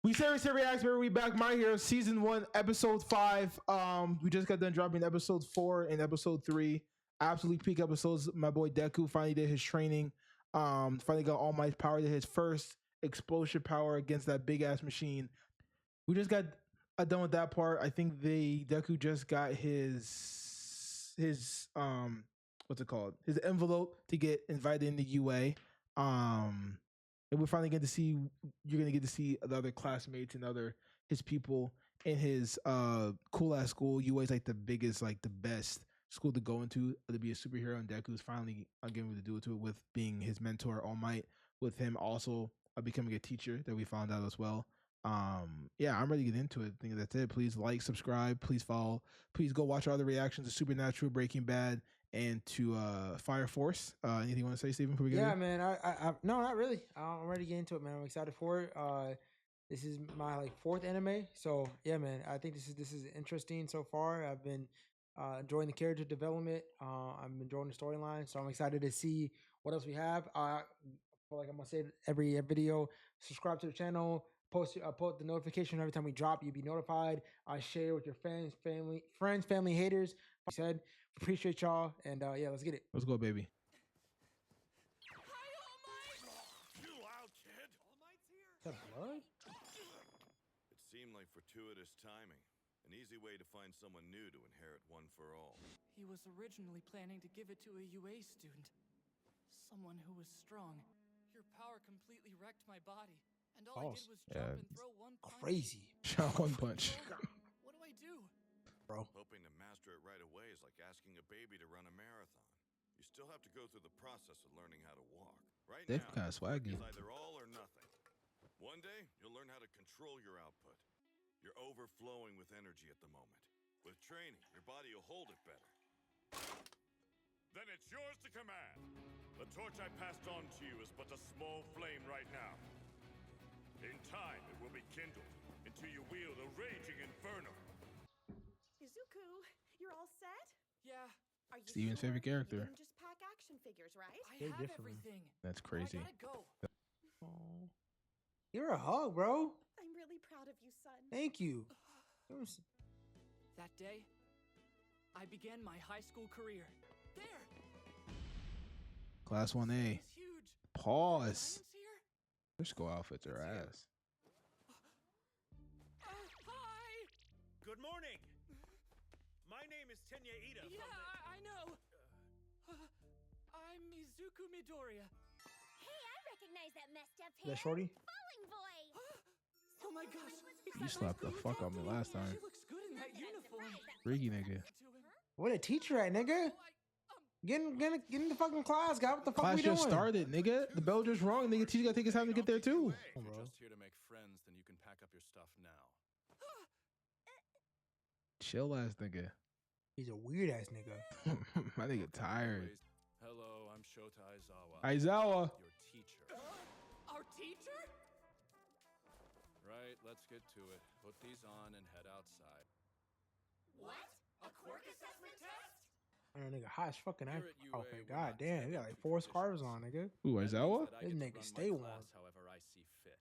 We seriously react. We back. My Hero season 1, episode 5. We just got done dropping episode 4 and episode 3. Absolutely peak episodes. My boy Deku finally did his training. Finally got All Might's power. Did his first explosion power against that big ass machine. We just got done with that part. I think Deku just got his what's it called? His envelope to get invited into UA. And we're finally going to see, you're going to get to see the other classmates and his people in his cool ass school. UA is like the biggest, like the best school to go into to be a superhero. And Deku's finally getting to do it with being his mentor, All Might, with him also becoming a teacher that we found out as well. Yeah, I'm ready to get into it. I think that's it. Please like, subscribe, please follow, please go watch all the reactions to Supernatural, Breaking Bad, and to Fire Force. Anything you want to say, Steven, before we get in? Man, I no, not really. I'm ready to get into it, man. I'm excited for it. This is my like 4th anime, so yeah, man. I think this is interesting so far. I've been enjoying the character development. I'm enjoying the storyline, so I'm excited to see what else we have. I feel like I'm gonna say every video. Subscribe to the channel. Post the notification every time we drop. You'll be notified. Share with your friends, family, haters. Like I said, appreciate y'all, and yeah, let's get it. Let's go, baby. Hi, All Might! You out, kid? All Might's here. Is that blood? It seemed like fortuitous timing. An easy way to find someone new to inherit One for All. He was originally planning to give it to a UA student. Someone who was strong. Your power completely wrecked my body. And all I did was jump and throw one punch. Crazy. Shot one punch. What do I do? Bro. Hoping to master it right away is like asking a baby to run a marathon. You still have to go through the process of learning how to walk. Right That's now, kind of swaggy. it's either all or nothing. One day, you'll learn how to control your output. You're overflowing with energy at the moment. With training, your body will hold it better. Then it's yours to command. The torch I passed on to you is but a small flame right now. In time, it will be kindled until you wield a raging inferno. Izuku, you're all set? Yeah. Are you Steven's favorite character. You didn't just pack action figures, right? I They're have different. everything. That's But crazy. I gotta go. Oh. You're a hug, bro. I'm really proud of you, son. Thank you. That day, I began my high school career. There. Class 1A. It's huge. Pause. Lions here? Their school outfits are ass. Hi. Good morning. My name is Tenya Ida. Yeah, I know. I'm Izuku Midoriya. Hey, I recognize that messed up That hair. shorty? Falling boy. Oh my gosh. You slapped the fuck out of me last time. She looks good in that uniform. Freaky nigga. What a teacher at, nigga. Get in the fucking class, guy. What the fuck Class we doing? just started, nigga. The bell just rung. Nigga, teacher gotta take his time to get there too. If you're just here to make friends, then you can pack up your stuff now. Chill ass nigga. He's a weird ass nigga. My nigga tired. Hello, I'm Shota Aizawa. Aizawa. Your teacher. Our teacher? Right, let's get to it. Put these on and head outside. What? A quirk assessment test? I don't know, nigga, hot as fucking Here I. at UA, Oh, we're god not damn, he got like 4 scarves on, nigga. Ooh, That means Aizawa? that I This get to nigga run stay my warm. class however I see fit.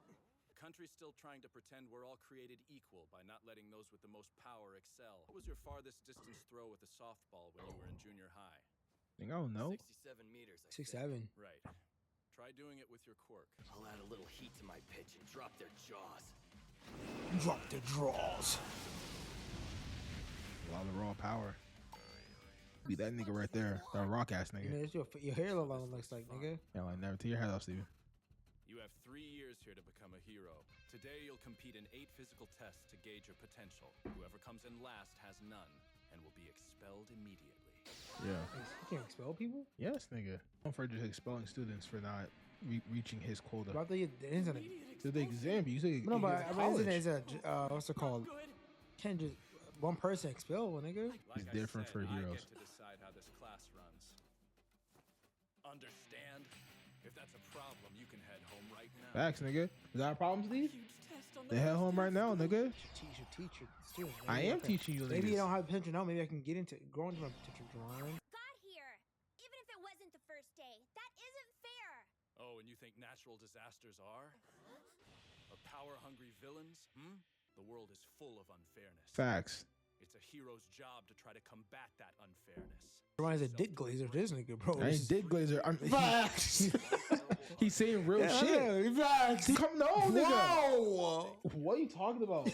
The country's still trying to pretend we're all created equal by not letting those with the most power excel. What was your farthest distance throw with a softball when you were in junior high? I don't know. 67 meters. 6'7". Right. Try doing it with your quirk. I'll add a little heat to my pitch and drop their jaws. Drop the draws. A lot of raw power. Be that nigga right there. That rock ass You nigga. know, it's your hair looks like, nigga. Yeah, like never take your head off, Steven. You have 3 years here to become a hero. Today you'll compete in 8 physical tests to gauge your potential. Whoever comes in last has none and will be expelled immediately. Yeah. You can't expel people? Yes, nigga. I'm afraid of expelling students for not reaching his quota. But I thought it isn't it? So the exam, you say No, but I mean, college. isn't it what's it called? Good. Can't just one person expel one, nigga. It's different for heroes. I get to decide how this class runs. Understand? If that's a problem, you can head home right now. Facts, nigga. Is that a problem, Steve? Huge test on They head home right now, nigga. Teach your student. I am teaching you, Maybe you niggas. don't have potential now. Maybe I can grow into my potential drawing. Got here. Even if it wasn't the first day, that isn't fair. Oh, and you think natural disasters are? A Of power-hungry villains? The world is full of unfairness. Facts. It's a hero's job to try to combat that unfairness. Reminds me of Dick Glazer, this nigga, bro. I ain't Dick Glazer. Facts. He's saying real shit. Yeah, facts. Come no, nigga. Whoa. What are you talking about?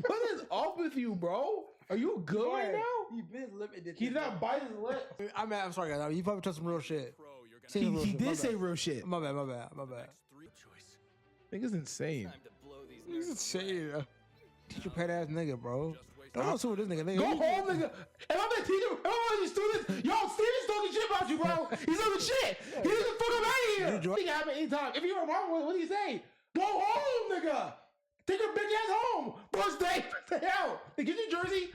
What is up with you, bro? Are you good right now? He bit his lip and did He's this. not biting his lip. I'm sorry, guys. You probably touched some real shit. He did say real shit. My bad. Nigga's insane. Time to blow these He's nerves. insane. Teacher pet ass nigga, bro. Don't know with this nigga. Go home, nigga. If I'm a teacher, if I'm one of these students, yo, Steven's talking shit about you, bro. He's talking shit. He doesn't fuck up out of here. He can happen anytime. If you're wrong, what do you say? Go home, nigga. Take your bitch ass home. First day, what the hell? They get your jersey.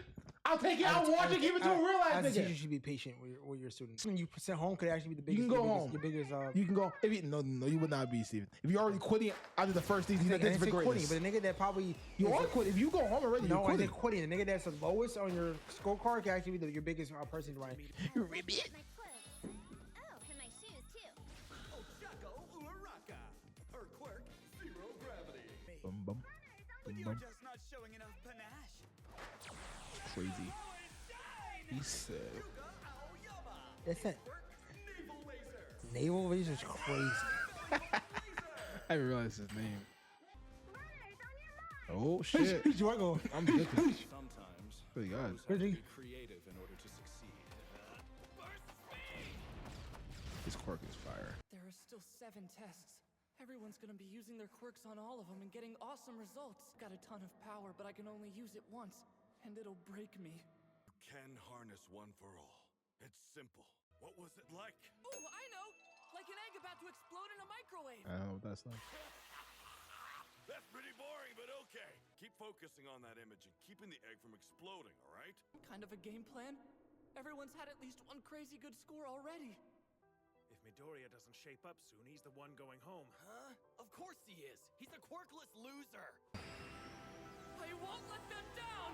I'll take it. I'll watch it. Give it to a real ass As a teacher, nigga. you should be patient with your students. When you sent home could actually be the biggest. You can go home. Your biggest. You can go. If you, no, you would not be, Steven. If you're already quitting after the first thing, I you think think for quitting, greatness. but the nigga that probably You are quitting. If you go home already, no, you're I quitting. think quitting. The nigga that's the lowest on your scorecard can actually be your biggest person, right? You're My clothes. Oh, and my shoes too. Ochako Uraraka. Her quirk, zero gravity. Bum, bum. But you're just not showing enough panache. Crazy. He said. Yuga Aoyama. That's it. Quirk, naval laser. Naval Razor's crazy. I didn't realize his name. Oh shit! He's Drago. I'm looking. Sometimes, Pretty good. heroes have to be creative in order to succeed. His quirk is fire. There are still 7 tests. Everyone's gonna be using their quirks on all of them and getting awesome results. Got a ton of power, but I can only use it once, and it'll break me. You can harness one for all. It's simple. What was it like? Oh, I know! Like an egg about to explode in a microwave. I don't know what that's like. That's pretty boring, but okay. Keep focusing on that image and keeping the egg from exploding, all right? Kind of a game plan. Everyone's had at least one crazy good score already. If Midoriya doesn't shape up soon, he's the one going home. Huh? Of course he is. He's a quirkless loser. I won't let them down!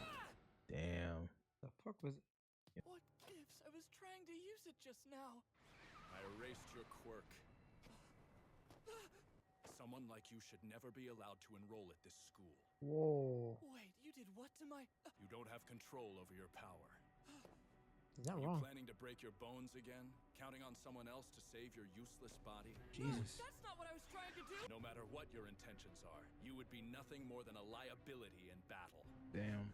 Ah! Damn. The fuck was it? What gives? I was trying to use it just now. I erased your quirk. Someone like you should never be allowed to enroll at this school. Whoa. Wait, you did what to my... You don't have control over your power. He's not You wrong. planning to break your bones again? Counting on someone else to save your useless body? Jesus. That's not what I was trying to do! No matter what your intentions are, you would be nothing more than a liability in battle. Damn.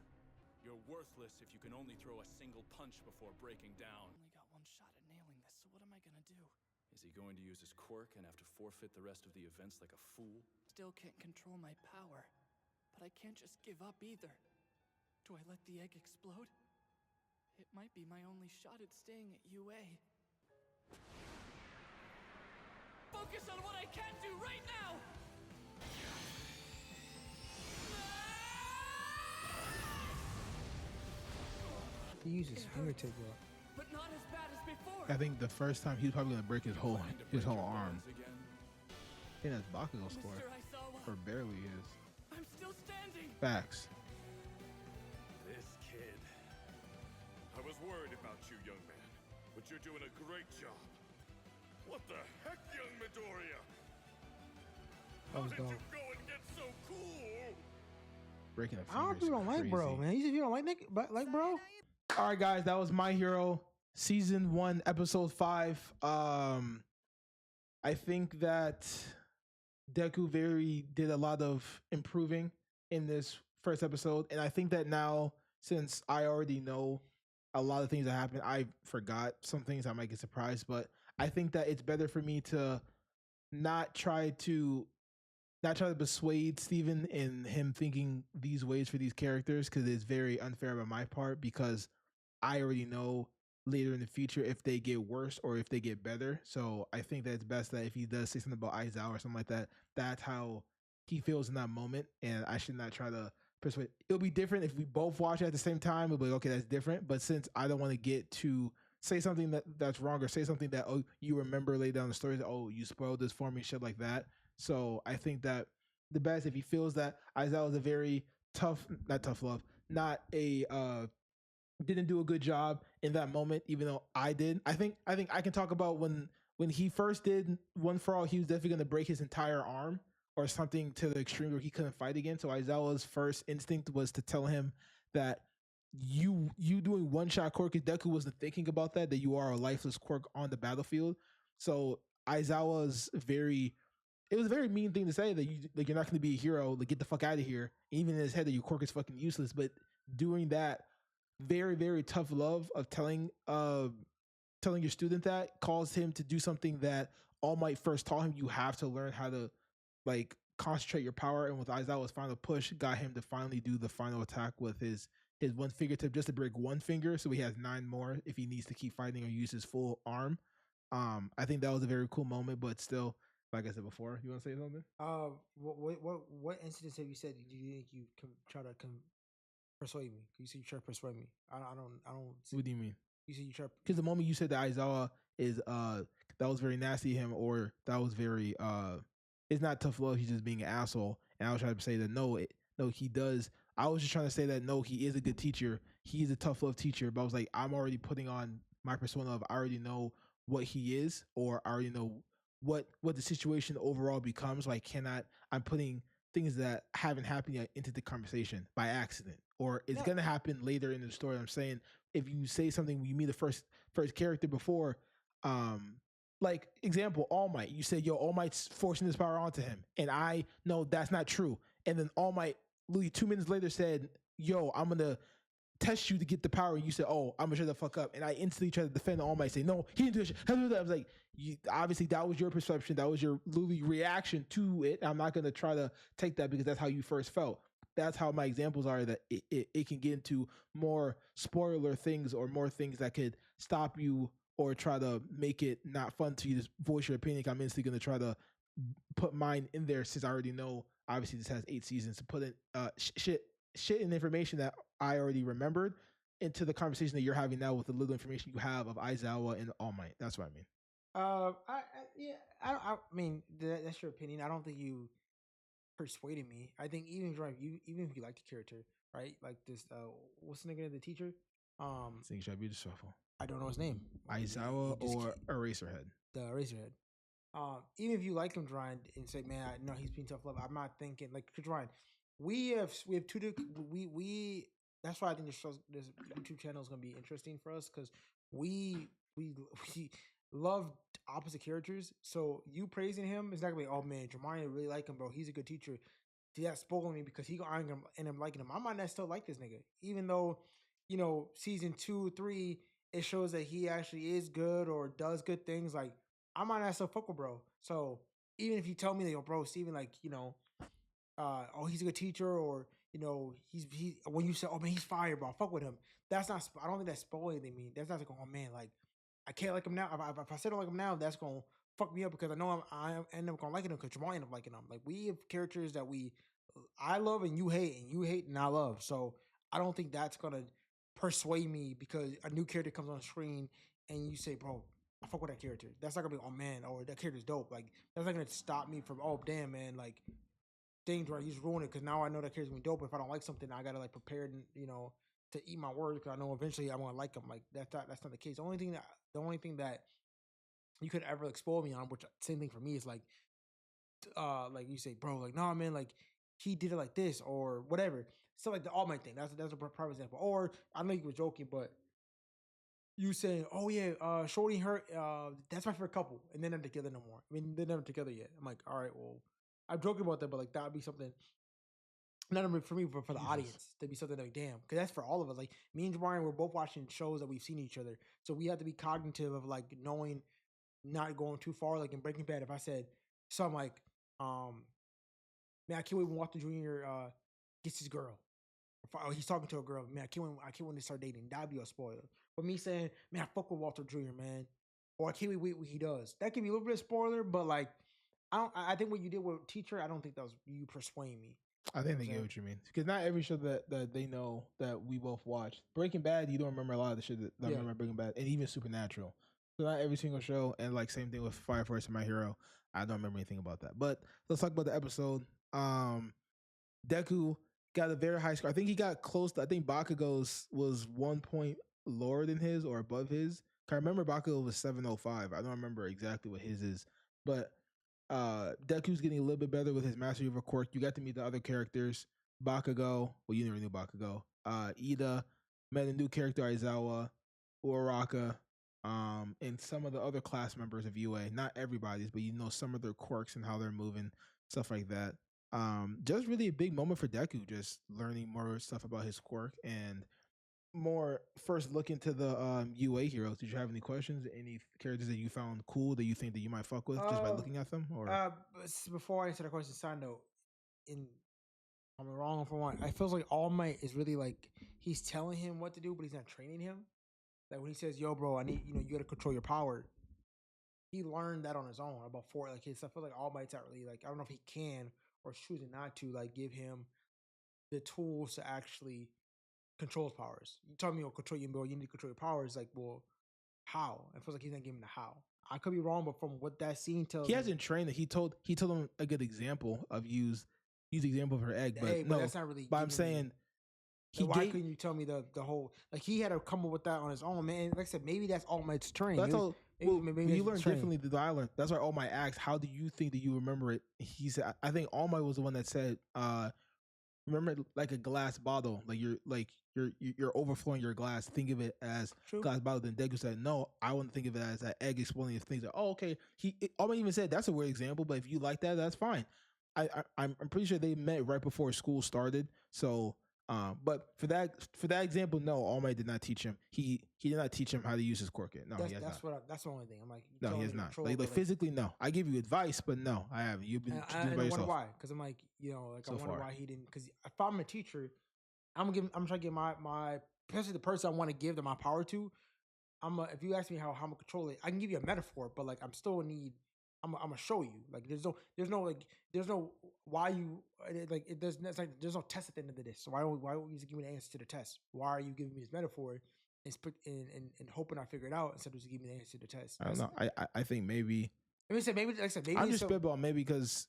You're worthless if you can only throw a single punch before breaking down. Only got one shot at nailing this, so what am I gonna do? Is he going to use his quirk and have to forfeit the rest of the events like a fool? Still can't control my power. But I can't just give up either. Do I let the egg explode? It might be my only shot at staying at UA. Focus on what I can do right now! He used his fingertip, bro. But not as bad as before! I think the first time he's probably gonna break his whole Planning to break your arm. bones again? I think that's Bakugo's score. Mr. Aizawa, Or barely is. I'm still standing! Facts. This kid. I was worried about you, young man, but you're doing a great job. What the heck, young Midoriya? That How was did you dope. go and get so cool? Breaking a I don't finger people is don't like bro, crazy. man. If you don't like bro, All right, guys, that was My Hero Season 1, Episode 5. I think that Deku very did a lot of improving in this first episode, and I think that now, since I already know a lot of things that happened, I forgot some things. I might get surprised, but I think that it's better for me to not try to persuade Steven in him thinking these ways for these characters, because it's very unfair on my part, because I already know later in the future if they get worse or if they get better. So I think that it's best that if he does say something about Aizawa or something like that, that's how he feels in that moment, and I should not try to persuade. It'll be different if we both watch it at the same time. It'll be like, okay, that's different. But since I don't want to get to say something that's wrong, or say something that, oh, you remember later down the story that, oh, you spoiled this for me, shit like that. So I think that the best, if he feels that Aizawa was a very not tough love, not a didn't do a good job in that moment, even though I did. I think I can talk about when when he first did One for All, he was definitely going to break his entire arm or something to the extreme where he couldn't fight again. So Aizawa's first instinct was to tell him that you doing one shot quirk. Deku wasn't thinking about that you are a lifeless quirk on the battlefield. So Aizawa's very it was a very mean thing to say that you're not going to be a hero. Like get the fuck out of here. Even in his head that your quirk is fucking useless. But doing that very very tough love of telling your student that caused him to do something that All Might first taught him. You have to learn how to like concentrate your power. And with Aizawa's final push, got him to finally do the final attack with his one fingertip just to break one finger, so he has 9 more if he needs to keep fighting or use his full arm. I think that was a very cool moment, but still, like I said before, you want to say something? What incidents have you said? Do you think you can try to persuade me? You said you try to persuade me. I don't. What do you mean? You said you try because the moment you said that Aizawa is that was very nasty to him, or that was very it's not tough love, he's just being an asshole. And I was trying to say that no, he does. I was just trying to say that no, he is a good teacher. He's a tough love teacher. But I was like, I'm already putting on my persona of I already know what he is, or I already know what the situation overall becomes. Like, I'm putting things that haven't happened yet into the conversation by accident, or it's gonna happen later in the story. I'm saying if you say something, you meet the first character before, like example, All Might. You said, "Yo, All Might's forcing this power onto him," and I know that's not true. And then All Might, literally 2 minutes later, said, "Yo, I'm gonna test you to get the power." And you said, "Oh, I'm gonna shut the fuck up." And I instantly tried to defend All Might, say, "No, he didn't do shit. How do that?" I was like, obviously that was your perception, that was your literally reaction to it. I'm not gonna try to take that because that's how you first felt. That's how my examples are, that it can get into more spoiler things or more things that could stop you or try to make it not fun to you to voice your opinion. I'm instantly going to try to put mine in there since I already know, obviously this has 8 seasons, to put in shit and information that I already remembered into the conversation that you're having now with the little information you have of Aizawa and All Might. That's what I mean. I mean that's your opinion. I don't think you persuaded me. I think even if you like the character, right? Like this, what's the name, the teacher? Think should I be disrespectful? I don't know his name. Aizawa or Eraserhead? The Eraserhead. Even if you like him, Ryan, and say, man, no, he's being tough love. I'm not thinking like, cause Ryan, we have two. We that's why I think this YouTube channel is gonna be interesting for us, because we love opposite characters. So you praising him is not gonna be, oh man, Jeremiah really like him, bro. He's a good teacher. That's spoiling me because he gonna end up liking him. I might not still like this nigga, even though season 2, 3 it shows that he actually is good or does good things. Like I might not still fuck with bro. So even if you tell me that, yo, bro, Steven, like oh, he's a good teacher, or he when you say, oh man, he's fire, bro, fuck with him. That's not. I don't think that's spoiling me. That's not like, oh man, like I can't like him now. If I said I like him now, that's gonna fuck me up because I know I end up gonna like him because Jamal end up liking him. Like we have characters that I love and you hate and I love. So I don't think that's gonna persuade me because a new character comes on the screen and you say, bro, I fuck with that character. That's not gonna be, oh man, or that character's dope. Like that's not gonna stop me from, oh damn man, like things where he's ruined it because now I know that character's gonna be dope. If I don't like something, I gotta like prepare and to eat my words because I know eventually I'm gonna like them. Like that's not the case. The only thing that you could ever spoil me on, which same thing for me, is like you say, bro, like no man, like he did it like this or whatever. So like the All Might thing. That's a prime example. Or I know you were joking, but you saying, oh yeah, Shorty and her, that's my favorite couple, and they're not together no more. I mean, they're never together yet. I'm like, all right, well, I'm joking about that, but like that would be something not only for me, but for the audience, to be something like, damn, because that's for all of us. Like me and Brian, we're both watching shows that we've seen each other, so we have to be cognitive of like knowing, not going too far. Like in Breaking Bad, if I said something like, man, I can't wait when Walter Jr. Gets his girl. Or he's talking to a girl, man, I can't wait when they start dating. That'd be a spoiler. But me saying, man, I fuck with Walter Jr., man, or I can't wait what he does. That can be a little bit of spoiler, but like, I think what you did with Teacher, I don't think that was you persuading me. I think they get what you mean, because not every show that they know that we both watched. Breaking Bad, you don't remember a lot of the shit that I remember Breaking Bad, and even Supernatural. So not every single show, and like same thing with Fire Force and My Hero. I don't remember anything about that. But let's talk about the episode. Deku got a very high score. I think he got close to, I think Bakugo's was 1 point lower than his or above his, I remember Bakugo was 705. I don't remember exactly what his is, but Deku's getting a little bit better with his mastery of a quirk. You got to meet the other characters. Bakugo, well, you never knew Bakugo. Ida, met a new character, Aizawa, Uraraka, and some of the other class members of UA. Not everybody's, but you know some of their quirks and how they're moving, stuff like that. Just really a big moment for Deku, just learning more stuff about his quirk and more first look into the UA heroes. Did you have any questions? Any characters that you found cool that you think that you might fuck with just by looking at them? Or Before I answer the question, side note, in I'm wrong for one. I feels like All Might is really like he's telling him what to do, but he's not training him. Like when he says, "Yo, bro, I need you got to control your power." He learned that on his own about four. Like I feel like All Might's not really like I don't know if he can or choosing not to like give him the tools to actually control his powers. You tell me, "Oh, control you, bro. You need to control your powers." Like, well, how? It feels like he's not giving the how. I could be wrong, but from what that scene tells, he hasn't trained it. He told him a good example of use the example of her egg, but egg, no, but that's not really. But I'm saying why couldn't you tell me the whole like he had to come up with that on his own, man? Like I said, maybe that's All Might's training. That's all. Maybe you learn differently than I learned. That's why All Might asked, "How do you think that you remember it?" He said, "I think All Might was the one that said, remember it like a glass bottle, like you're overflowing your glass. Think of it as glass bottle." Then Deku said, "No, I want to think of it as an egg exploding." If things like, oh, okay. All Might even said that's a weird example, but if you like that, that's fine. I'm pretty sure they met right before school started, so. But for that example, no, All Might did not teach him. He did not teach him how to use his quirk. No, he has not. That's the only thing. I'm like, no, he has not. Like physically, no. I give you advice, but no, I haven't. You've been doing by yourself. I wonder why? Because I'm like, I wonder why he didn't. Because if I'm a teacher, I'm trying to get my especially the person I want to give my power to. If you ask me how I'm gonna control it, I can give you a metaphor, but like I'm still need. I'm gonna show you. Like there's no why you like it does. It's like there's no test at the end of this. So why don't you just give me the answer to the test? Why are you giving me this metaphor and hoping I figure it out instead of just giving me the answer to the test? I don't know. I think maybe. Maybe I'm just spitballing maybe because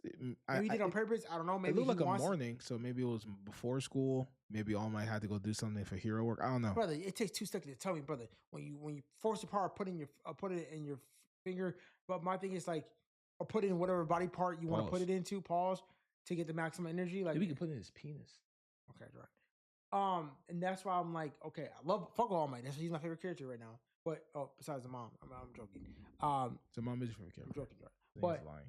maybe he did it on purpose. I don't know. Maybe it looked like a morning, so maybe it was before school. Maybe All Might had to go do something for hero work. I don't know, brother. It takes 2 seconds to tell me, brother. When you force the power, put it in your finger. But my thing is like, or put it in whatever body part you want to put it into. Pause to get the maximum energy. Like maybe you can put it in his penis. Okay, right. And that's why I'm like, okay, I love fuck All Might. He's my favorite character right now. But besides the mom, I'm joking. So mom is your favorite character. I'm joking,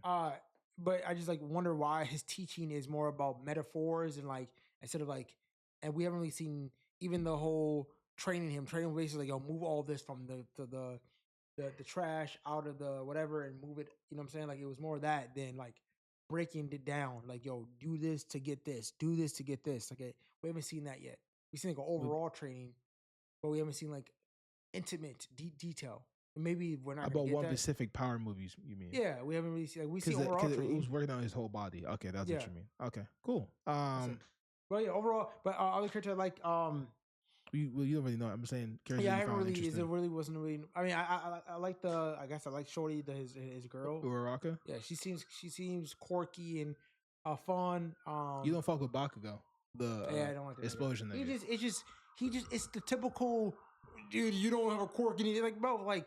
right? But I just like wonder why his teaching is more about metaphors and like instead of like, and we haven't really seen even the whole training basically like move all this from the trash out of the whatever and move it. You know what I'm saying? Like it was more of that than like breaking it down. Like do this to get this, do this to get this. Like we haven't seen that yet. We've seen like overall training, but we haven't seen like intimate detail. Maybe we're not about one specific power movies. You mean? Yeah, we haven't really seen. Like, we see overall training. It was working on his whole body. Okay, that's what you mean. Okay, cool. But yeah, overall, but other character like you don't really know. I'm saying characters. Yeah, I haven't really. It really wasn't really. I mean, I like the. I guess I like Shorty, his girl. Uraraka. Yeah, she seems quirky and fun. You don't fuck with Bakugo. I don't like the explosion. It's the typical dude. You don't have a quirk and like bro, like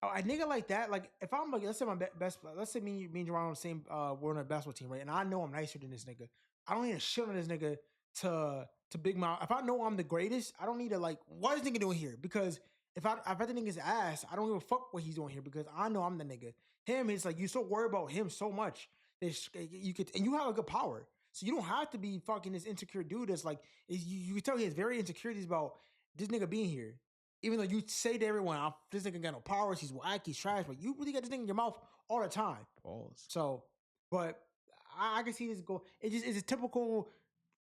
a nigga like that. Like if I'm like, let's say my best. Let's say me and Jerome on the same. We're on a basketball team, right? And I know I'm nicer than this nigga. I don't need to shit on this nigga to big mouth. If I know I'm the greatest, I don't need to like, what is this nigga doing here? Because if I the nigga's ass, I don't give a fuck what he's doing here because I know I'm the nigga. Him, it's like you so worried about him so much that you could, and you have a good power, so you don't have to be fucking this insecure dude. That's like you can tell he has very insecurities about this nigga being here. Even though you say to everyone, this nigga got no powers, he's whack, he's trash, but you really got this thing in your mouth all the time. Balls. So, but I can see this go. It's a typical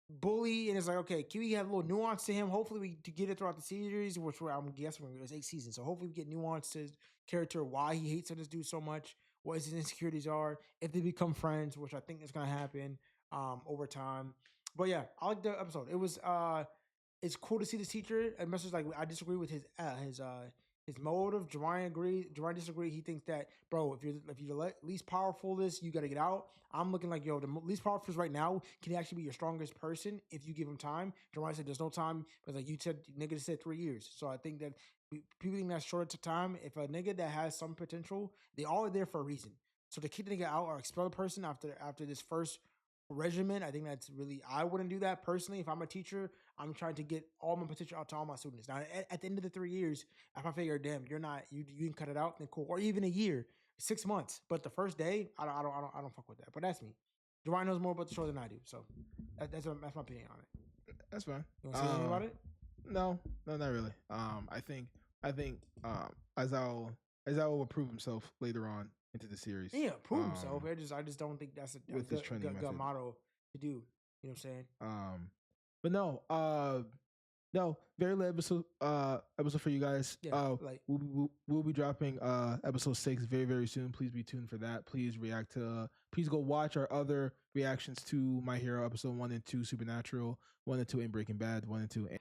bully, and it's like, okay, can we have a little nuance to him? Hopefully we get it throughout the series, which I'm guessing it was 8 seasons. So hopefully we get nuance to his character, why he hates on this dude so much, what his insecurities are, if they become friends, which I think is going to happen over time. But yeah, I like the episode. It was it's cool to see this teacher. And message like I disagree with his motive. Jawarian disagree. He thinks that, bro, if you're the least powerful, you got to get out. I'm looking like, yo, the least powerful right now can actually be your strongest person if you give him time. Jawarian said there's no time, but like you said, nigga said 3 years. So I think that people think that's short of time. If a nigga that has some potential, they all are there for a reason. So to kick the nigga out or expel a person after this first regimen, I think that's really, I wouldn't do that personally. If I'm a teacher, I'm trying to get all my potential out to all my students. Now, at the end of the 3 years, if I figure, damn, you're not, you can cut it out, then cool. Or even a year, 6 months. But the first day, I don't fuck with that. But that's me. Jawai knows more about the show than I do, so that's my opinion on it. That's fine. You want to say anything about it? No, not really. I think Aizawa will prove himself later on into the series. Yeah, prove himself. I just don't think that's a with good, his training good method. model to do. You know what I'm saying? But no, very late episode for you guys. Yeah, we'll be dropping episode 6 very, very soon. Please be tuned for that. Please please go watch our other reactions to My Hero episode 1 and 2 Supernatural, 1 and 2 in Breaking Bad, 1 and 2 and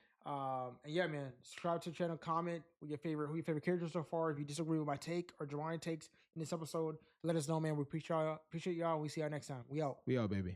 yeah, man, subscribe to the channel, comment who your favorite characters so far. If you disagree with my take or Jawai takes in this episode, let us know, man. We appreciate y'all. We see y'all next time. We out, baby.